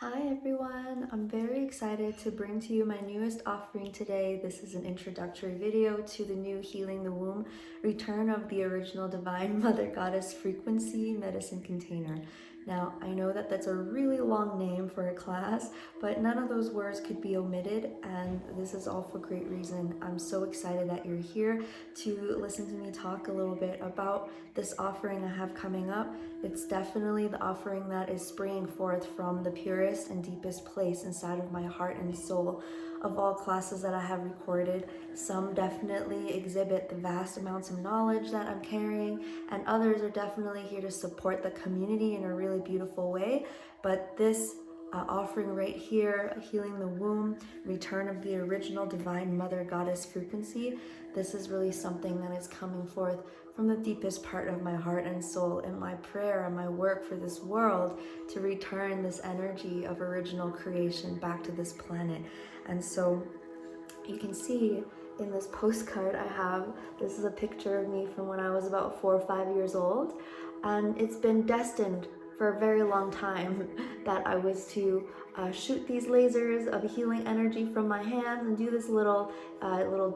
Hi everyone, I'm very excited to bring to you my newest offering today. This is an introductory video to the new Healing the Womb, Return of the Original Divine Mother Goddess Frequency Medicine Container. Now, I know that that's a really long name for a class, but none of those words could be omitted, and this is all for great reason. I'm so excited that you're here to listen to me talk a little bit about this offering I have coming up. It's definitely the offering that is springing forth from the purest and deepest place inside of my heart and soul. Of all classes that I have recorded, some definitely exhibit the vast amounts of knowledge that I'm carrying, and others are definitely here to support the community in a really beautiful way. But this offering right here, Healing the Womb, Return of the Original Divine Mother Goddess Frequency, this is really something that is coming forth from the deepest part of my heart and soul in my prayer and my work for this world to return this energy of original creation back to this planet. And so you can see in this postcard I have, this is a picture of me from when I was about 4 or 5 years old, and it's been destined for a very long time that I was to shoot these lasers of healing energy from my hands and do this little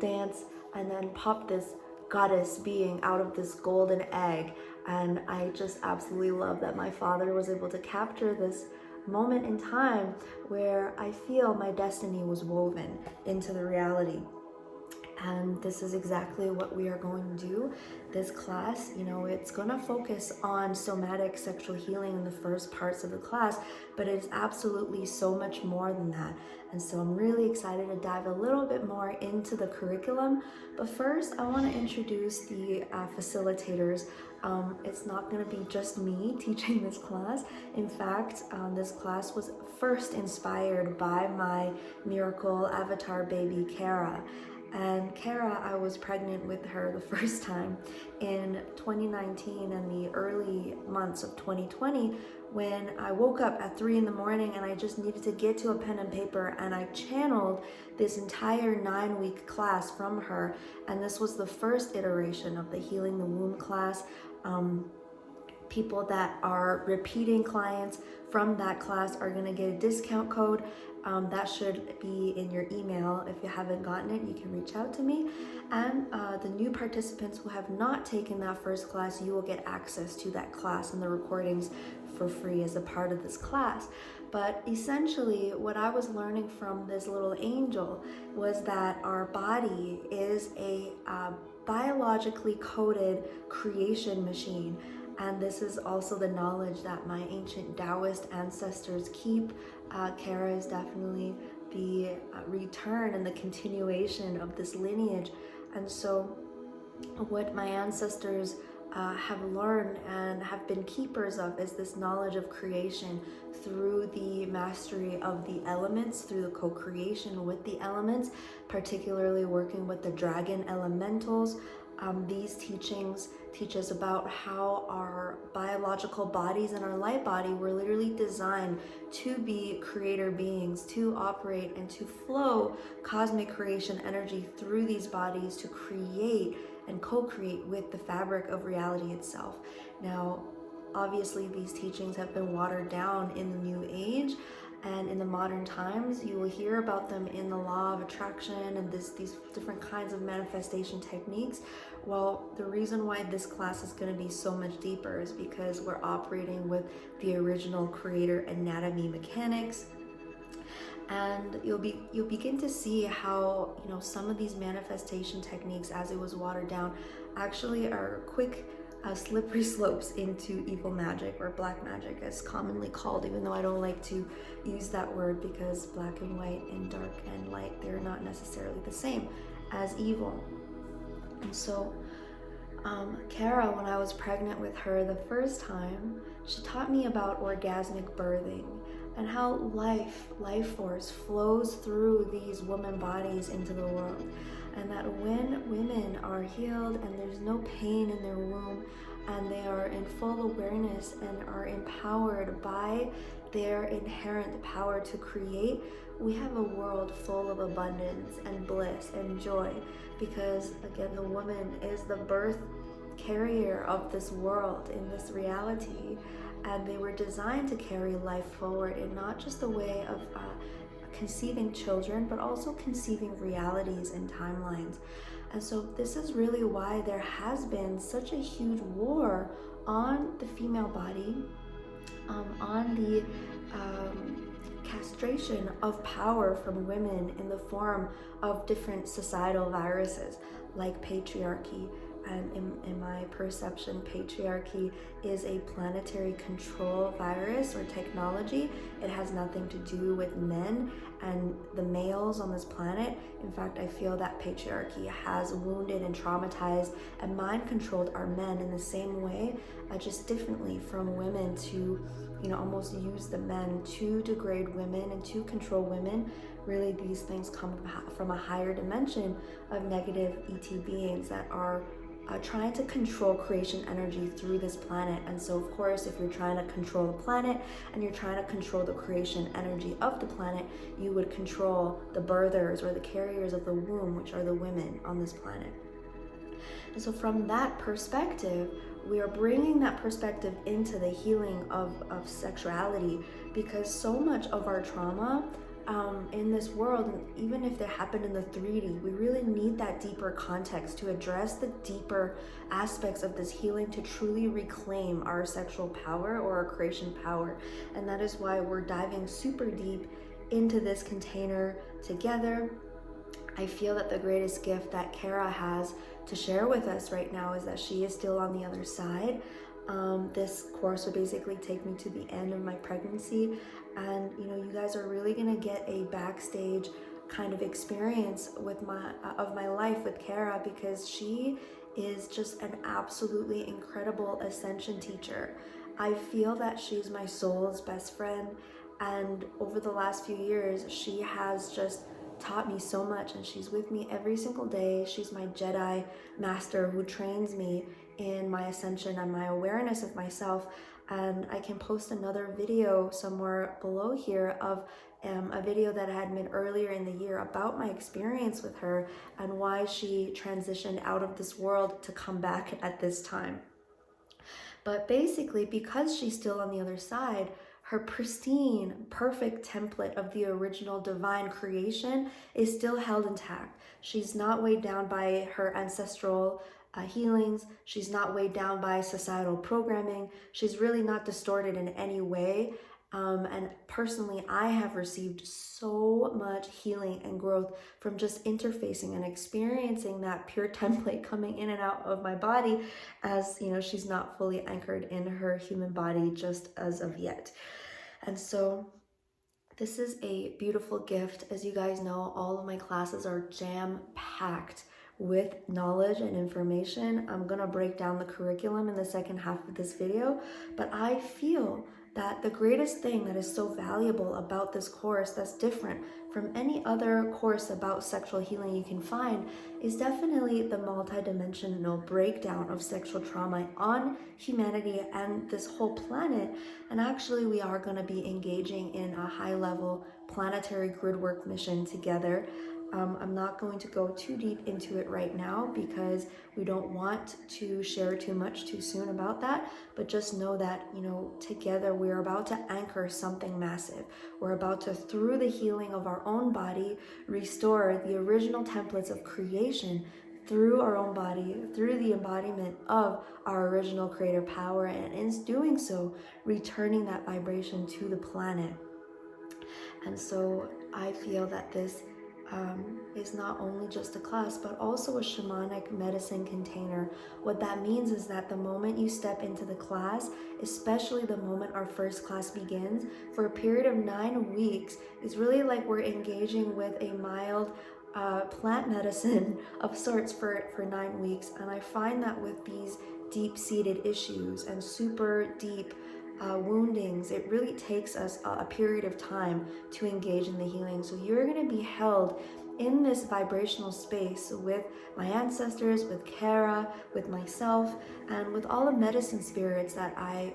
dance and then pop this goddess being out of this golden egg. And I just absolutely love that my father was able to capture this moment in time where I feel my destiny was woven into the reality. And this is exactly what we are going to do. This class, it's going to focus on somatic sexual healing in the first parts of the class, but it's absolutely so much more than that. And so I'm really excited to dive a little bit more into the curriculum. But first, I want to introduce the facilitators. It's not going to be just me teaching this class. In fact, this class was first inspired by my miracle avatar baby, Cara. And Cara, I was pregnant with her the first time in 2019 and the early months of 2020 when I woke up at 3 in the morning and I just needed to get to a pen and paper, and I channeled this entire 9-week class from her. And this was the first iteration of the Healing the Womb class. People that are repeating clients from that class are going to get a discount code. That should be in your email. If you haven't gotten it, you can reach out to me. And the new participants who have not taken that first class, you will get access to that class and the recordings for free as a part of this class. But essentially, what I was learning from this little angel was that our body is a biologically coded creation machine. And this is also the knowledge that my ancient Taoist ancestors keep. Cara is definitely the return and the continuation of this lineage. And so what my ancestors have learned and have been keepers of is this knowledge of creation through the mastery of the elements, through the co-creation with the elements, particularly working with the dragon elementals. These teachings teach us about how our biological bodies and our light body were literally designed to be creator beings, to operate and to flow cosmic creation energy through these bodies to create and co-create with the fabric of reality itself. Now, obviously, these teachings have been watered down in the New Age, and in the modern times, you will hear about them in the law of attraction and these different kinds of manifestation techniques. Well, the reason why this class is going to be so much deeper is because we're operating with the original creator anatomy mechanics. And you'll begin to see how some of these manifestation techniques, as it was watered down, actually are quick slippery slopes into evil magic, or black magic as commonly called, even though I don't like to use that word, because black and white and dark and light, they're not necessarily the same as evil. And so Cara, when I was pregnant with her the first time, she taught me about orgasmic birthing and how life force flows through these woman bodies into the world. And that when women are healed and there's no pain in their womb, and they are in full awareness and are empowered by their inherent power to create, we have a world full of abundance and bliss and joy. Because again, the woman is the birth carrier of this world in this reality. and they were designed to carry life forward in not just the way of conceiving children, but also conceiving realities and timelines. And so this is really why there has been such a huge war on the female body, on the castration of power from women in the form of different societal viruses like patriarchy. And in my perception, patriarchy is a planetary control virus or technology. It has nothing to do with men and the males on this planet. In fact, I feel that patriarchy has wounded and traumatized and mind-controlled our men in the same way, just differently, from women to, almost use the men to degrade women and to control women. Really, these things come from a higher dimension of negative ET beings that are trying to control creation energy through this planet. And so of course, if you're trying to control the planet and you're trying to control the creation energy of the planet, you would control the birthers or the carriers of the womb, which are the women on this planet. And so from that perspective, we are bringing that perspective into the healing of sexuality, because so much of our trauma in this world, and even if they happened in the 3D, we really need that deeper context to address the deeper aspects of this healing to truly reclaim our sexual power or our creation power. And that is why we're diving super deep into this container together. I feel that the greatest gift that Cara has to share with us right now is that she is still on the other side. This course will basically take me to the end of my pregnancy, and you guys are really gonna get a backstage kind of experience with my life with Cara, because she is just an absolutely incredible ascension teacher. I feel that she's my soul's best friend, and over the last few years she has just taught me so much, and she's with me every single day. She's my Jedi master who trains me in my ascension and my awareness of myself. And I can post another video somewhere below here of a video that I had made earlier in the year about my experience with her and why she transitioned out of this world to come back at this time. But basically, because she's still on the other side, her pristine, perfect template of the original divine creation is still held intact. She's not weighed down by her ancestral healings. She's not weighed down by societal programming. She's really not distorted in any way. And personally, I have received so much healing and growth from just interfacing and experiencing that pure template coming in and out of my body, as she's not fully anchored in her human body just as of yet. And so this is a beautiful gift. As you guys know, all of my classes are jam-packed with knowledge and information. I'm gonna break down the curriculum in the second half of this video, but I feel that the greatest thing that is so valuable about this course that's different from any other course about sexual healing you can find is definitely the multidimensional breakdown of sexual trauma on humanity and this whole planet. And actually, we are going to be engaging in a high-level planetary grid work mission together. I'm not going to go too deep into it right now because we don't want to share too much too soon about that, but just know that, together we're about to anchor something massive. We're about to, through the healing of our own body, restore the original templates of creation through our own body, through the embodiment of our original creator power, and in doing so, returning that vibration to the planet. And so I feel that this is not only just a class, but also a shamanic medicine container. What that means is that the moment you step into the class, especially the moment our first class begins, for a period of 9 weeks, is really like we're engaging with a mild plant medicine of sorts for 9 weeks. And I find that with these deep-seated issues and super deep woundings, it really takes us a period of time to engage in the healing. So you're going to be held in this vibrational space with my ancestors, with Cara, with myself, and with all the medicine spirits that I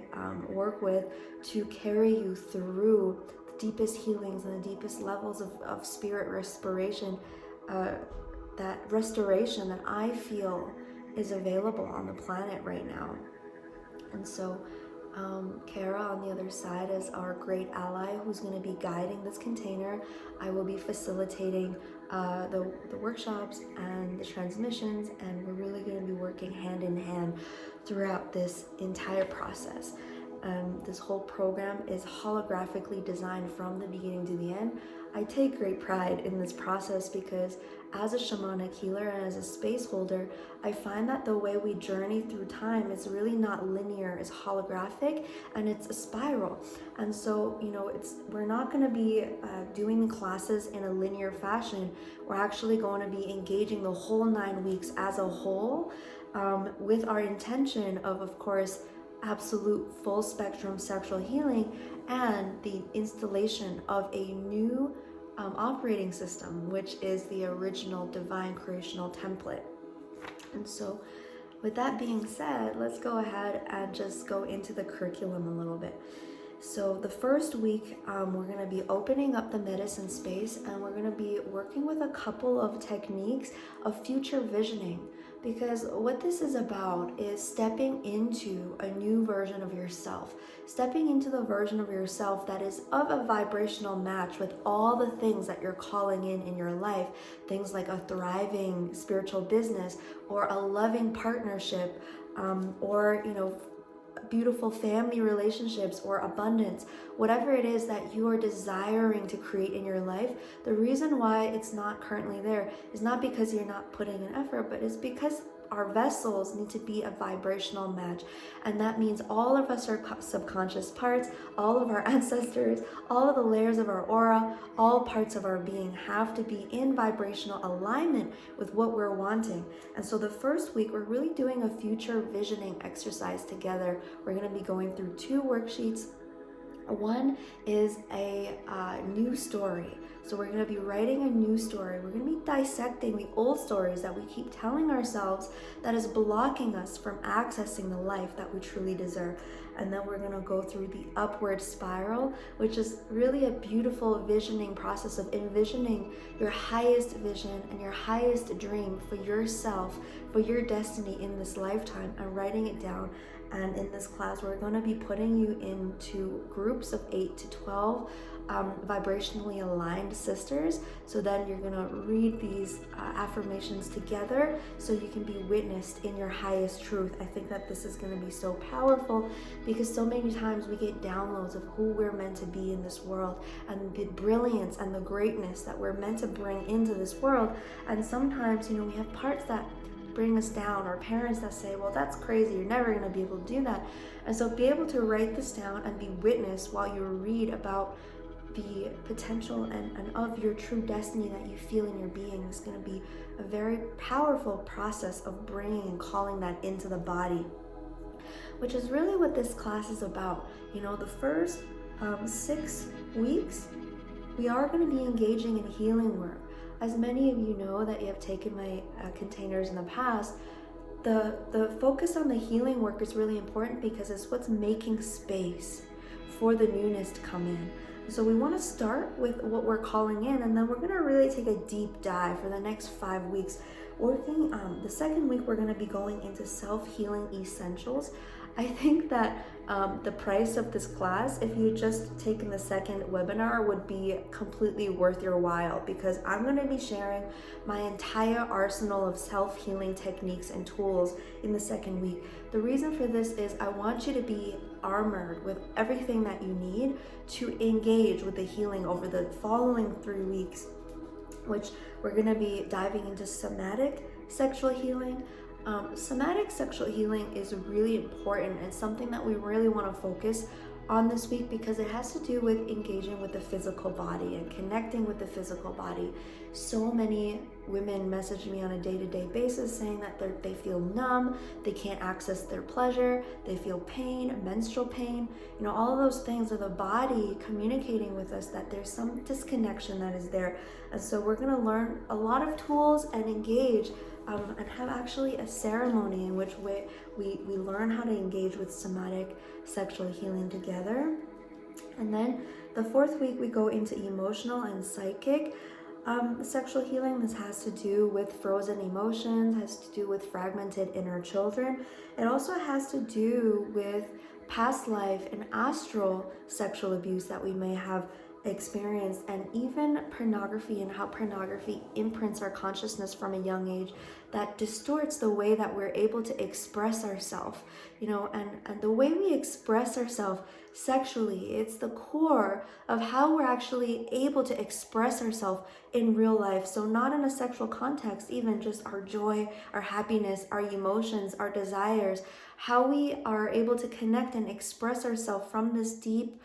work with to carry you through the deepest healings and the deepest levels of spirit respiration, that restoration that I feel is available on the planet right now. And so Cara on the other side is our great ally who's going to be guiding this container. I will be facilitating the workshops and the transmissions, and we're really going to be working hand in hand throughout this entire process. This whole program is holographically designed from the beginning to the end. I take great pride in this process because as a shamanic healer and as a space holder, I find that the way we journey through time is really not linear, it's holographic, and it's a spiral. And so, we're not going to be doing the classes in a linear fashion. We're actually going to be engaging the whole 9 weeks as a whole, with our intention of course, absolute full spectrum sexual healing and the installation of a new operating system, which is the original divine creational template. And so with that being said, let's go ahead and just go into the curriculum a little bit. So the first week, we're going to be opening up the medicine space, and we're going to be working with a couple of techniques of future visioning, because what this is about is stepping into a new version of yourself, stepping into the version of yourself that is of a vibrational match with all the things that you're calling in your life, things like a thriving spiritual business or a loving partnership, or beautiful family relationships or abundance, whatever it is that you are desiring to create in your life. The reason why it's not currently there is not because you're not putting an effort, but it's because our vessels need to be a vibrational match. And that means all of us are subconscious parts, all of our ancestors, all of the layers of our aura, all parts of our being have to be in vibrational alignment with what we're wanting. And so the first week, we're really doing a future visioning exercise together. We're going to be going through 2 worksheets. One is a new story. So we're going to be writing a new story. We're going to be dissecting the old stories that we keep telling ourselves that is blocking us from accessing the life that we truly deserve. And then we're going to go through the upward spiral, which is really a beautiful visioning process of envisioning your highest vision and your highest dream for yourself, for your destiny in this lifetime, and writing it down. And in this class, we're going to be putting you into groups of 8 to 12 vibrationally aligned sisters. So then you're going to read these affirmations together so you can be witnessed in your highest truth. I think that this is going to be so powerful because so many times we get downloads of who we're meant to be in this world and the brilliance and the greatness that we're meant to bring into this world. And sometimes, we have parts that bring us down, or parents that say, well, that's crazy, you're never going to be able to do that. And so be able to write this down and be witnessed while you read about the potential and of your true destiny that you feel in your being is going to be a very powerful process of bringing and calling that into the body, which is really what this class is about. The first 6 weeks, we are going to be engaging in healing work. As many of you know that you have taken my containers in the past, the focus on the healing work is really important because it's what's making space for the newness to come in. So we want to start with what we're calling in, and then we're going to really take a deep dive for the next 5 weeks. Working the second week, we're going to be going into self-healing essentials. I think that the price of this class, if you just taken the second webinar, would be completely worth your while, because I'm going to be sharing my entire arsenal of self-healing techniques and tools in the second week. The reason for this is I want you to be armored with everything that you need to engage with the healing over the following 3 weeks, which we're going to be diving into somatic sexual healing. Somatic sexual healing is really important and something that we really want to focus on this week because it has to do with engaging with the physical body and connecting with the physical body. So many women message me on a day-to-day basis saying that they feel numb, they can't access their pleasure, they feel pain, menstrual pain. All of those things are the body communicating with us that there's some disconnection that is there. And so we're going to learn a lot of tools and engage and have actually a ceremony in which we learn how to engage with somatic sexual healing together. And then the 4th week, we go into emotional and psychic. Sexual healing, this has to do with frozen emotions, has to do with fragmented inner children. It also has to do with past life and astral sexual abuse that we may have experienced, and even pornography and how pornography imprints our consciousness from a young age that distorts the way that we're able to express ourselves, and the way we express ourselves sexually, it's the core of how we're actually able to express ourselves in real life. So not in a sexual context, even just our joy, our happiness, our emotions, our desires, how we are able to connect and express ourselves from this deep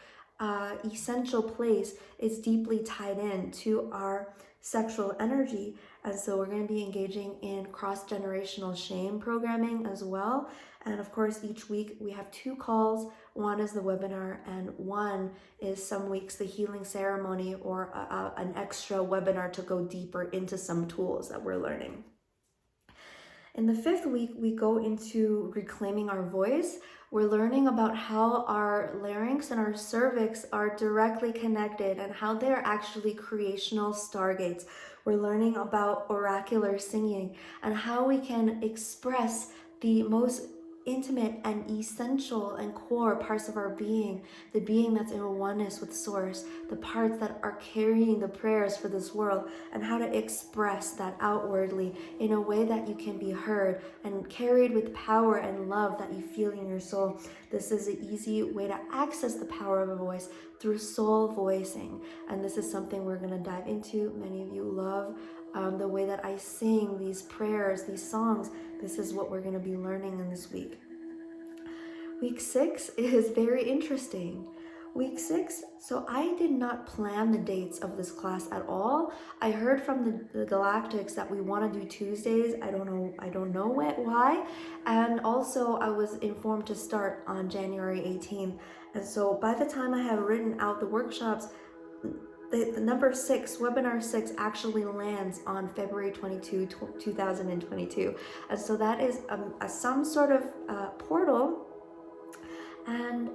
essential place is deeply tied in to our sexual energy. And so we're going to be engaging in cross-generational shame programming as well. And of course, each week we have 2 calls. One is the webinar, and one is some weeks the healing ceremony, or an extra webinar to go deeper into some tools that we're learning. In the 5th week, we go into reclaiming our voice. We're learning about how our larynx and our cervix are directly connected and how they're actually creational stargates. We're learning about oracular singing and how we can express the most intimate and essential and core parts of our being, the being that's in oneness with source, the parts that are carrying the prayers for this world, and how to express that outwardly in a way that you can be heard and carried with power and love that you feel in your soul. This is an easy way to access the power of a voice through soul voicing, and this is something we're going to dive into. Many of you love the way that I sing these prayers, these songs. This is what we're going to be learning in this week. Week 6 is very interesting. Week 6, so I did not plan the dates of this class at all. I heard from the Galactics that we want to do Tuesdays. I don't know why. And also I was informed to start on January 18th. And so by the time I have written out the workshops, the number 6, webinar 6, actually lands on February 22, 2022. And so that is some sort of portal. And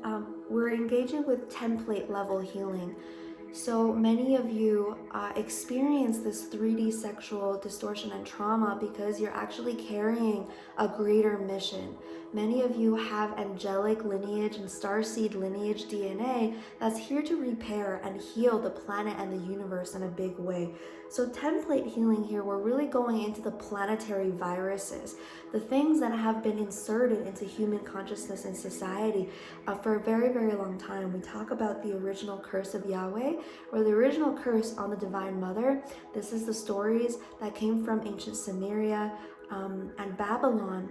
we're engaging with template level healing. So many of you experience this 3D sexual distortion and trauma because you're actually carrying a greater mission. Many of you have angelic lineage and starseed lineage DNA that's here to repair and heal the planet and the universe in a big way. So template healing here, we're really going into the planetary viruses, the things that have been inserted into human consciousness and society for a very, very long time. We talk about the original curse of Yahweh, or the original curse on the Divine Mother. This is the stories that came from ancient Samaria and Babylon.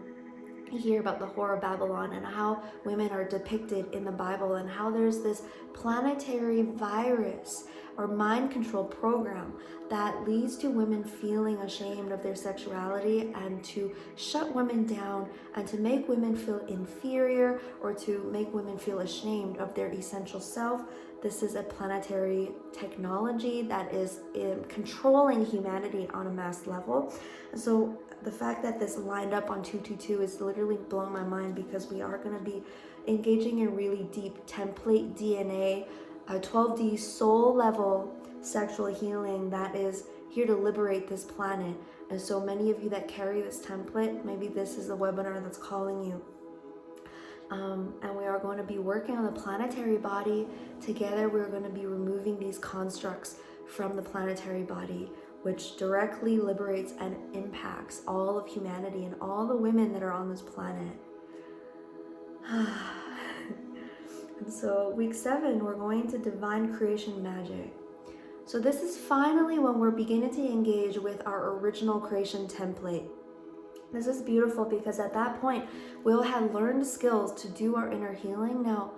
You hear about the whore of Babylon and how women are depicted in the Bible, and how there's this planetary virus or mind control program that leads to women feeling ashamed of their sexuality and to shut women down and to make women feel inferior or to make women feel ashamed of their essential self. This is a planetary technology that is controlling humanity on a mass level. So the fact that this lined up on 222 is literally blowing my mind, because we are going to be engaging in really deep template DNA, 12D soul level sexual healing that is here to liberate this planet. And so many of you that carry this template, maybe this is the webinar that's calling you. And we are going to be working on the planetary body. Together, we're going to be removing these constructs from the planetary body, which directly liberates and impacts all of humanity and all the women that are on this planet. And so week 7, we're going to divine creation magic. So this is finally when we're beginning to engage with our original creation template. This is beautiful because at that point, we'll have learned skills to do our inner healing. Now,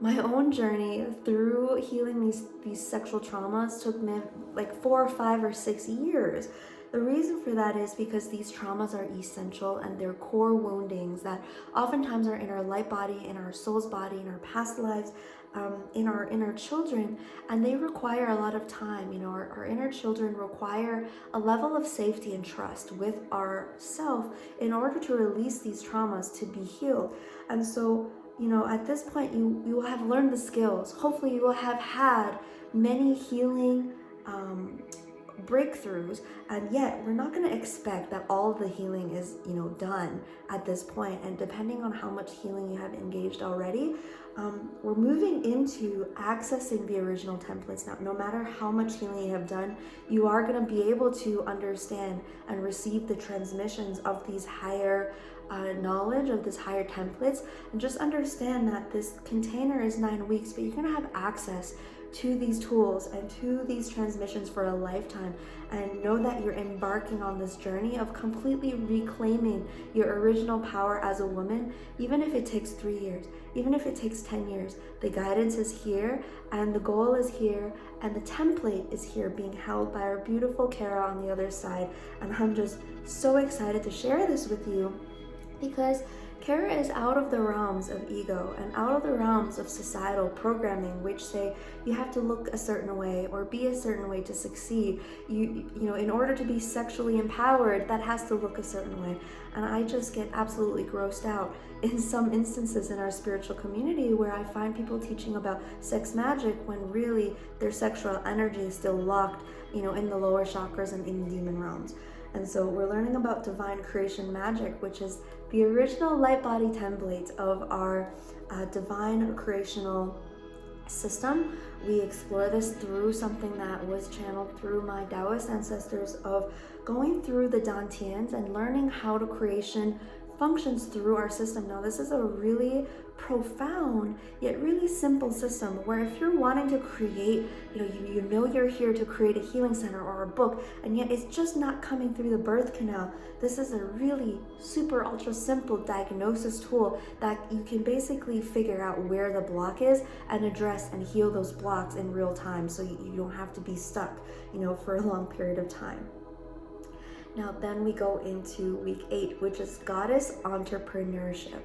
my own journey through healing these sexual traumas took me like 4 or 5 or 6 years. The reason for that is because these traumas are essential and they're core woundings that oftentimes are in our light body, in our soul's body, in our past lives, in our inner children, and they require a lot of time. Our inner children require a level of safety and trust with ourself in order to release these traumas to be healed. And so, at this point, you will have learned the skills. Hopefully, you will have had many healing breakthroughs, and yet we're not going to expect that all of the healing is, done at this point. And depending on how much healing you have engaged already, we're moving into accessing the original templates. Now, no matter how much healing you have done, you are going to be able to understand and receive the transmissions of these higher knowledge, of this higher templates. And just understand that this container is 9 weeks, but you're going to have access to these tools and to these transmissions for a lifetime. And know that you're embarking on this journey of completely reclaiming your original power as a woman, even if it takes 3 years, even if it takes 10 years. The guidance is here, and the goal is here, and the template is here, being held by our beautiful Cara on the other side. And I'm just so excited to share this with you, because Cara is out of the realms of ego and out of the realms of societal programming, which say you have to look a certain way or be a certain way to succeed. You know, in order to be sexually empowered, that has to look a certain way. And I just get absolutely grossed out in some instances in our spiritual community where I find people teaching about sex magic when really their sexual energy is still locked, in the lower chakras and in demon realms. And so we're learning about divine creation magic, which is the original light body template of our divine creational system. We explore this through something that was channeled through my Taoist ancestors, of going through the Dantians and learning how the creation functions through our system. Now, this is a really profound yet really simple system where if you're wanting to create, you're here to create a healing center or a book, and yet it's just not coming through the birth canal. This is a really super ultra simple diagnosis tool that you can basically figure out where the block is and address and heal those blocks in real time, so you don't have to be stuck, for a long period of time. Now, then we go into week 8, which is goddess entrepreneurship.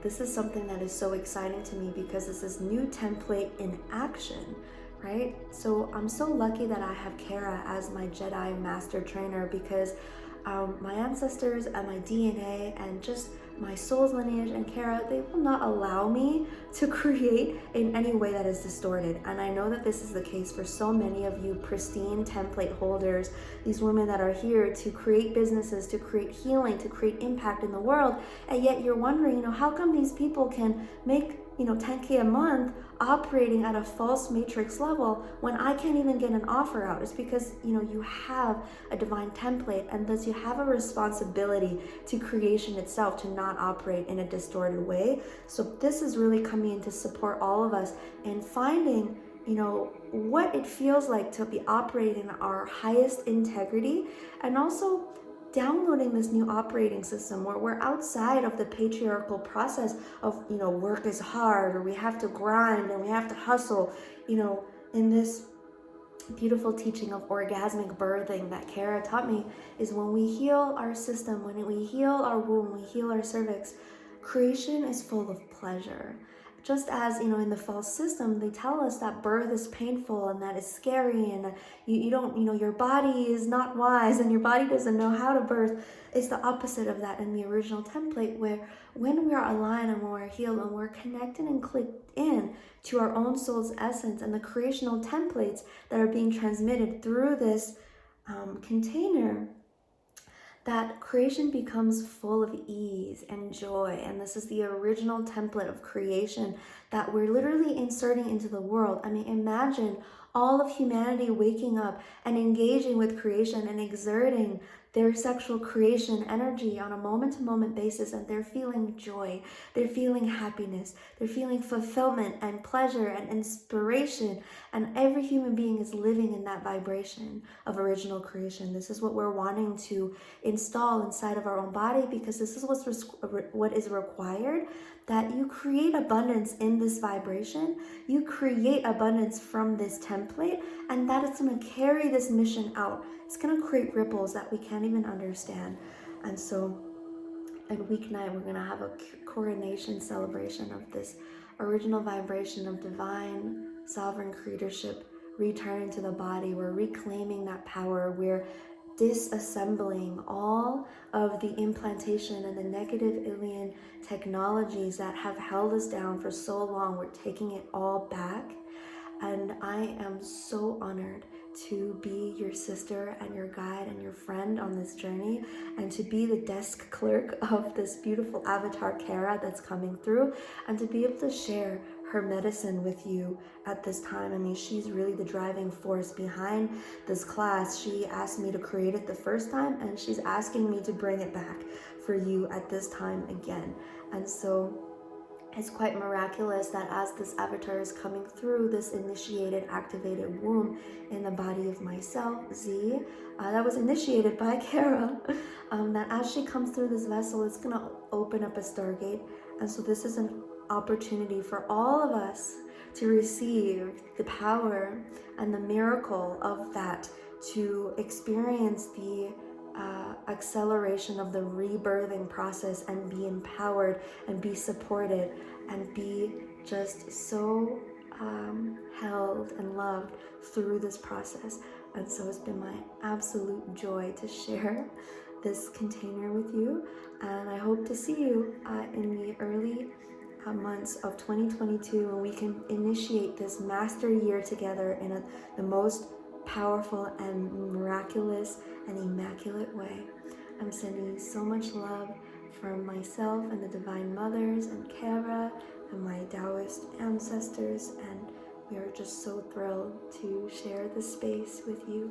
This is something that is so exciting to me because this is new template in action, right? So I'm so lucky that I have Cara as my Jedi master trainer, because my ancestors and my DNA and just my soul's lineage and Cara, they will not allow me to create in any way that is distorted. And I know that this is the case for so many of you pristine template holders, these women that are here to create businesses, to create healing, to create impact in the world. And yet you're wondering, how come these people can make, 10K a month operating at a false matrix level when I can't even get an offer out? It's because, you have a divine template, and thus you have a responsibility to creation itself to not operate in a distorted way. So this is really coming in to support all of us in finding, what it feels like to be operating in our highest integrity, and also downloading this new operating system where we're outside of the patriarchal process of, work is hard, or we have to grind and we have to hustle, in this beautiful teaching of orgasmic birthing that Cara taught me, is when we heal our system, when we heal our womb, we heal our cervix, creation is full of pleasure. Just as, in the false system, they tell us that birth is painful and that it's scary, and you don't, your body is not wise and your body doesn't know how to birth. It's the opposite of that in the original template, where when we are aligned and when we're healed and we're connected and clicked in to our own soul's essence and the creational templates that are being transmitted through this container, that creation becomes full of ease and joy. And this is the original template of creation that we're literally inserting into the world. I mean, imagine all of humanity waking up and engaging with creation and exerting their sexual creation energy on a moment-to-moment basis, and they're feeling joy, they're feeling happiness, they're feeling fulfillment and pleasure and inspiration, and every human being is living in that vibration of original creation. This is what we're wanting to install inside of our own body, because this is what is required, that you create abundance in this vibration, you create abundance from this template, and that is going to carry this mission out. It's going to create ripples that we can't even understand. And so in week 9, we're going to have a coronation celebration of this original vibration of divine sovereign creatorship returning to the body. We're reclaiming that power. We're disassembling all of the implantation and the negative alien technologies that have held us down for so long. We're taking it all back. And I am so honored to be your sister and your guide and your friend on this journey, and to be the desk clerk of this beautiful avatar Cara that's coming through, and to be able to share her medicine with you at this time. I mean, she's really the driving force behind this class. She asked me to create it the first time, and she's asking me to bring it back for you at this time again. And so it's quite miraculous that as this avatar is coming through this initiated, activated womb in the body of myself, Xi, that was initiated by Cara, that as she comes through this vessel, it's going to open up a stargate. And so this is an opportunity for all of us to receive the power and the miracle of that, to experience the acceleration of the rebirthing process and be empowered and be supported and be just so held and loved through this process. And so it's been my absolute joy to share this container with you, and I hope to see you in the early months of 2022 when we can initiate this master year together in the most powerful and miraculous and immaculate way. I'm sending you so much love from myself and the Divine Mothers and Cara and my Taoist ancestors, and we are just so thrilled to share this space with you.